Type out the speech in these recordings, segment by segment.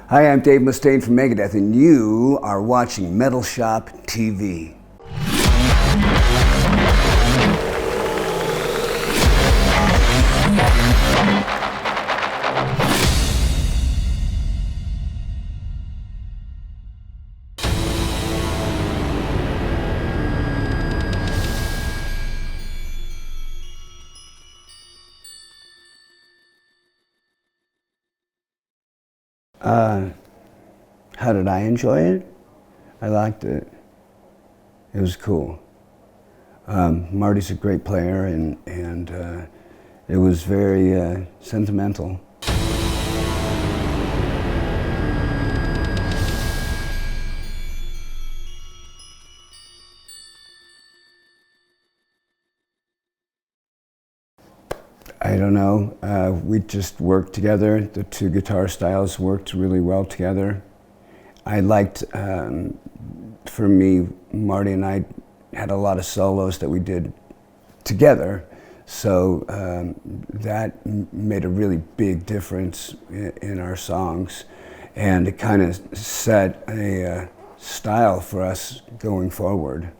Hi, I'm Dave Mustaine from Megadeth, and you are watching Metalshop TV. How did I enjoy it? I liked it. It was cool. Marty's a great player, and it was very sentimental. I don't know, we just worked together. The two guitar styles worked really well together. I liked, for me, Marty and I had a lot of solos that we did together, so that made a really big difference in our songs, and it kind of set a style for us going forward.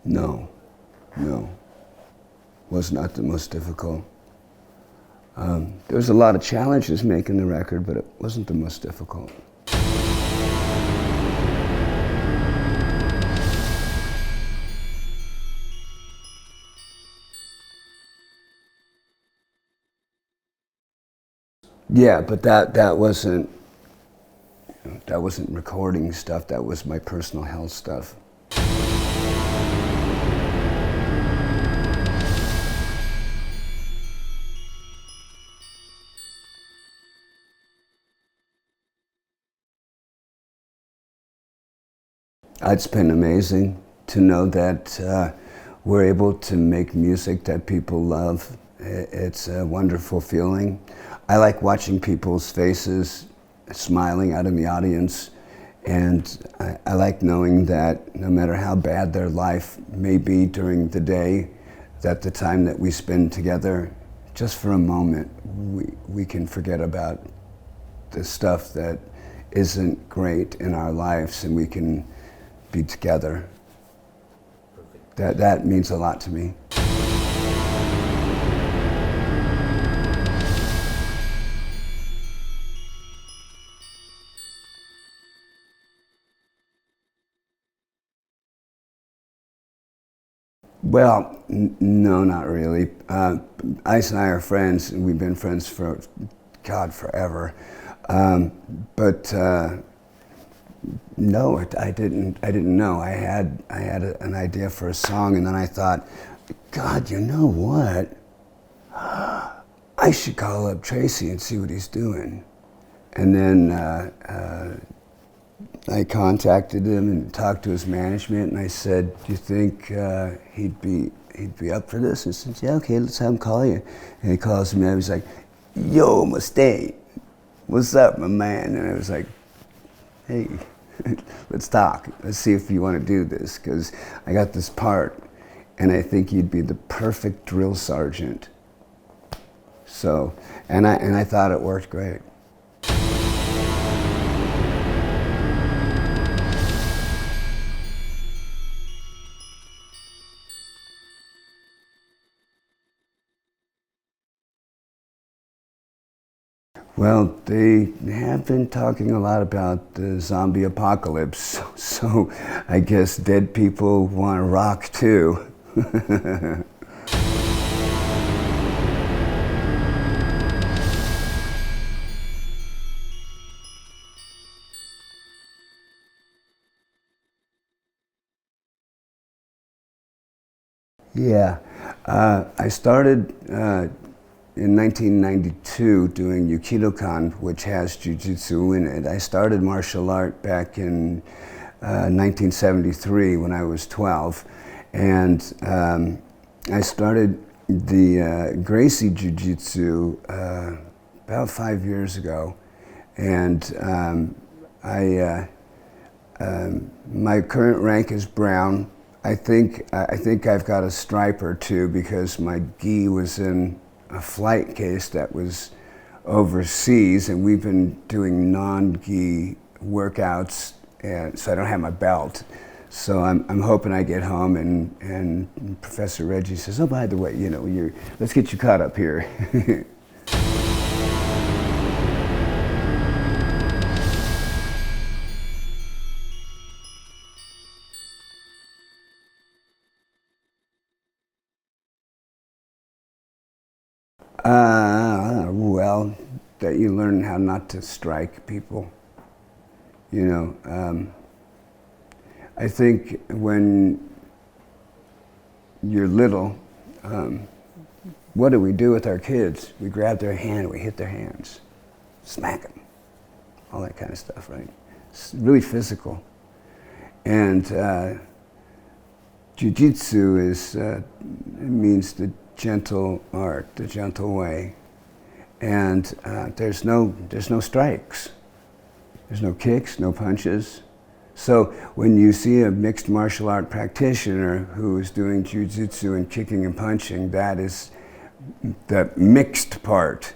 No, was not the most difficult. There was a lot of challenges making the record, but it wasn't the most difficult. Yeah, but that wasn't recording stuff. That was my personal health stuff. It's been amazing to know that we're able to make music that people love. It's a wonderful feeling. I like watching people's faces smiling out in the audience, and I like knowing that no matter how bad their life may be during the day, that the time that we spend together, just for a moment, we can forget about the stuff that isn't great in our lives, and we can be together. That means a lot to me. Well, no, not really. Ice and I are friends, and we've been friends for, God, forever. No, I didn't know. I had an idea for a song, and then I thought, God, you know what? I should call up Tracy and see what he's doing. And then I contacted him and talked to his management, and I said, do you think he'd be up for this? And he said, yeah, okay, let's have him call you. And he calls me up, he's like, yo, Mustaine, what's up, my man? And I was like, hey, let's talk. Let's see if you want to do this, because I got this part, and I think you'd be the perfect drill sergeant. So, and I thought it worked great. Well, they have been talking a lot about the zombie apocalypse, so I guess dead people want to rock too. Yeah, I started in 1992 doing Yukido-kan, which has jiu-jitsu in it. I started martial art back in 1973 when I was 12, and I started the Gracie Jiu-Jitsu about 5 years ago, and My current rank is brown. I think I've got a stripe or two because my gi was in a flight case that was overseas, and we've been doing non-gi workouts, and so I don't have my belt. So I'm hoping I get home and Professor Reggie says, oh, by the way, you know, let's get you caught up here. Well, that you learn how not to strike people. You know, I think when you're little, what do we do with our kids? We grab their hand, we hit their hands, smack them, all that kind of stuff, right? It's really physical. And jiu-jitsu means the gentle art, the gentle way. And there's no strikes. There's no kicks, no punches. So when you see a mixed martial art practitioner who is doing jiu-jitsu and kicking and punching, that is the mixed part.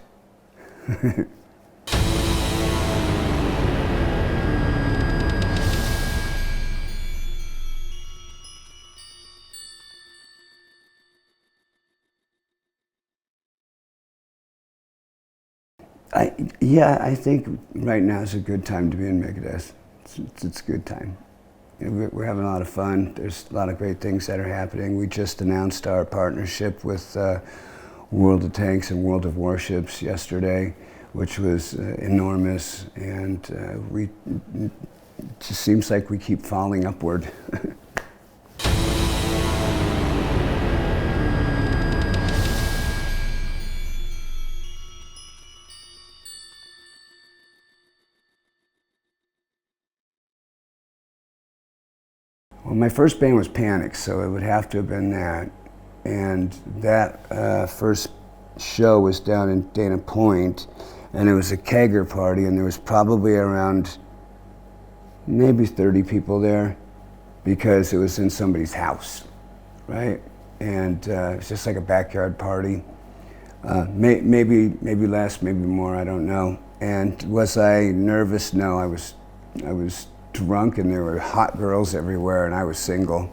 I think right now is a good time to be in MEGADETH. It's a good time. You know, we're having a lot of fun. There's a lot of great things that are happening. We just announced our partnership with World of Tanks and World of Warships yesterday, which was enormous, and it just seems like we keep falling upward. Well, my first band was Panic, so it would have to have been that. And that first show was down in Dana Point, and it was a kegger party, and there was probably around maybe 30 people there because it was in somebody's house, right? And it was just like a backyard party. Maybe less, maybe more, I don't know. And was I nervous? No, I was drunk, and there were hot girls everywhere, and I was single.